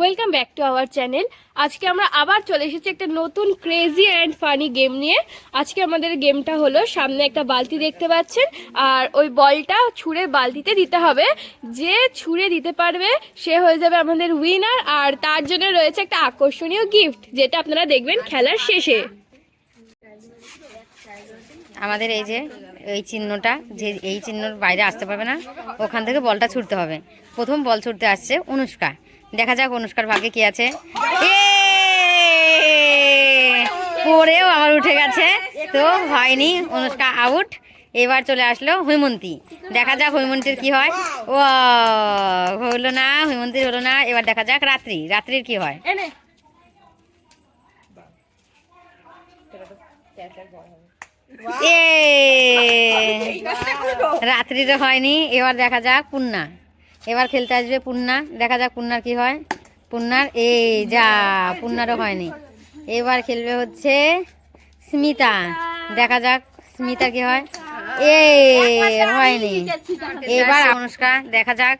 Welcome back to our channel. আজকে আমরা আবার চলে এসেছি একটা নতুন ক্রেজি অ্যান্ড ফানি গেম নিয়ে। আজকে আমাদের গেমটা হলো, সামনে একটা বালতি দেখতে পাচ্ছেন, আর ওই বলটা ছুঁড়ে বালতিতে দিতে হবে। যে ছুঁড়ে দিতে পারবে সে হয়ে যাবে আমাদের উইনার, আর তার জন্য রয়েছে একটা আকর্ষণীয় গিফট, যেটা আপনারা দেখবেন খেলার শেষে। আমাদের এই যে এই চিহ্নটা, যে এই চিহ্নর বাইরে আসতে পারবে না, ওখান থেকে বলটা ছুটতে হবে। প্রথম বল ছুটতে আসছে অনুষ্কা। দেখা যাক অনুষ্কার ভাগ্যে কি আছে। পরেও আবার উঠে গেছে, তো হয়নি, অনুষ্কা আউট। এবার চলে আসলো হৈমন্তী। দেখা যাক হৈমন্তীর কি হয়। ও হলো না, হৈমন্তীর হলো না। এবার দেখা যাক রাত্রির কি হয়। রাত্রিতে হয়নি। এবার দেখা যাক পূর্ণা। এবার খেলতে আসবে পূর্ণা। দেখা যাক পূর্ণার কি হয়। পূর্ণার পূর্ণারও হয়নি। এবার খেলবে হচ্ছে স্মিতা। দেখা যাক স্মিতার কি হয়। হয়নি। এবার অনুষ্কা। দেখা যাক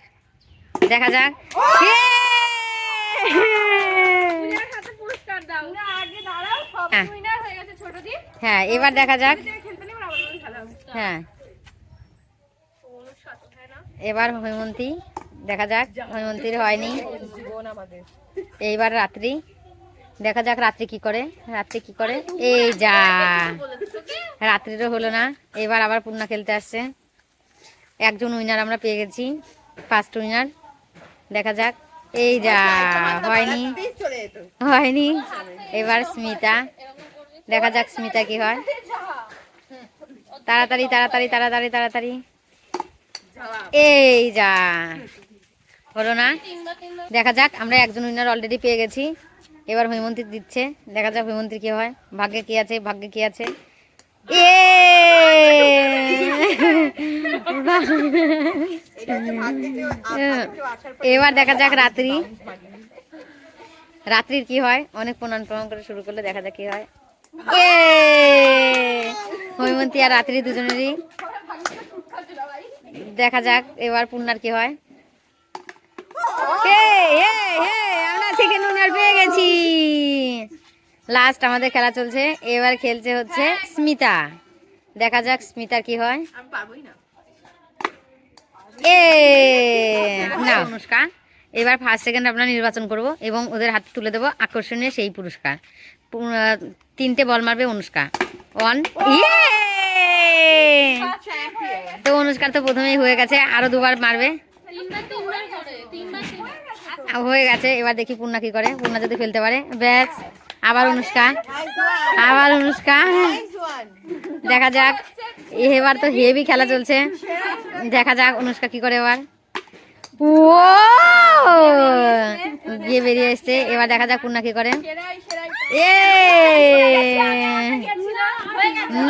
হ্যাঁ, এবার দেখা যাক। হ্যাঁ, এবার হৈমন্তী। দেখা যাক হৈমন্তীর হয়নি। এইবার রাত্রি। দেখা যাক রাত্রি কি করে। রাত্রিরও হলো না। এবার আবার পূর্ণা খেলতে আসছে। একজন উইনার আমরা পেয়ে গেছি, ফার্স্ট উইনার। দেখা যাক। হয়নি। এবার স্মিতা। দেখা যাক স্মিতা কি হয়। তাড়াতাড়ি। হলো না। দেখা যাক, আমরা একজন উইনার অলরেডি পেয়ে গেছি। এবার হৈমন্তী দিচ্ছে। দেখা যাক হৈমন্তীর কি হয়। ভাগ্যে কি আছে। এবার দেখা যাক রাত্রির কি হয়। অনেক প্রণাম করে শুরু করলে। দেখা যাক কি হয়। হৈমন্তী আর রাত্রি দুজনেরই। দেখা যাক এবার পূর্ণার কি হয়। আমরা সেকেন্ড উইনার পেয়ে গেছি। লাস্ট আমাদের খেলা চলছে। এবার খেলছে হচ্ছে স্মিতা। দেখা যাক স্মিতার কি হয়। না, অনুষ্কা। এবার ফার্স্ট সেকেন্ড আমরা নির্বাচন করব এবং ওদের হাতে তুলে দেবো আকর্ষণীয় সেই পুরস্কার। 3টে বল মারবে অনুষ্কা। 1। তো অনুষ্কার তো প্রথমেই হয়ে গেছে, আরো 2বার মারবে। হয়ে গেছে। এবার দেখি পূর্ণা কি করে। পূর্ণা যদি ফেলতে পারে, ব্যাস। আবার অনুষ্কা। দেখা যাক। এবার তো হেভি খেলা চলছে। দেখা যাক অনুষ্কা কি করে এবার। গিয়ে বেরিয়ে এসছে। এবার দেখা যাক পূর্ণা কি করে।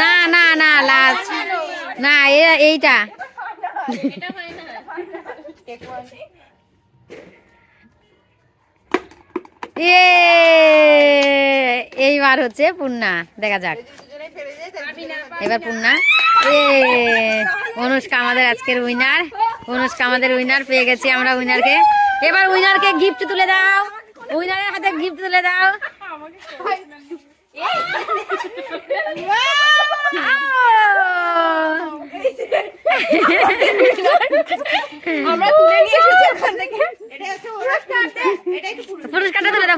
না লাস্ট না, এইটা। এইবার হচ্ছে পূর্ণা। দেখা যাক এবার পূর্ণা। অনুষ্কা আমাদের আজকের উইনার। পেয়ে গেছি আমরা উইনারকে। এবার উইনারকে গিফট তুলে দাও। উইনারের হাতে গিফট তুলে দাও।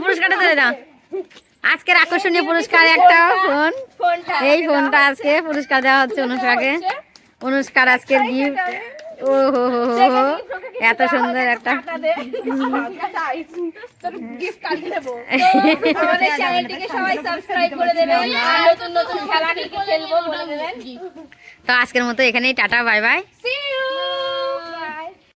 পুরস্কারটা তুলে দাও। আজকের আকর্ষণীয় পুরস্কার একটা ফোন। এই ফোনটা আজকে পুরস্কার দেওয়া হচ্ছে অনুষ্কাকে। অনুষ্কার আজকের গিফট। এত সুন্দর একটা তো আজকের মতো এখানেই টাটা, বাই বাই।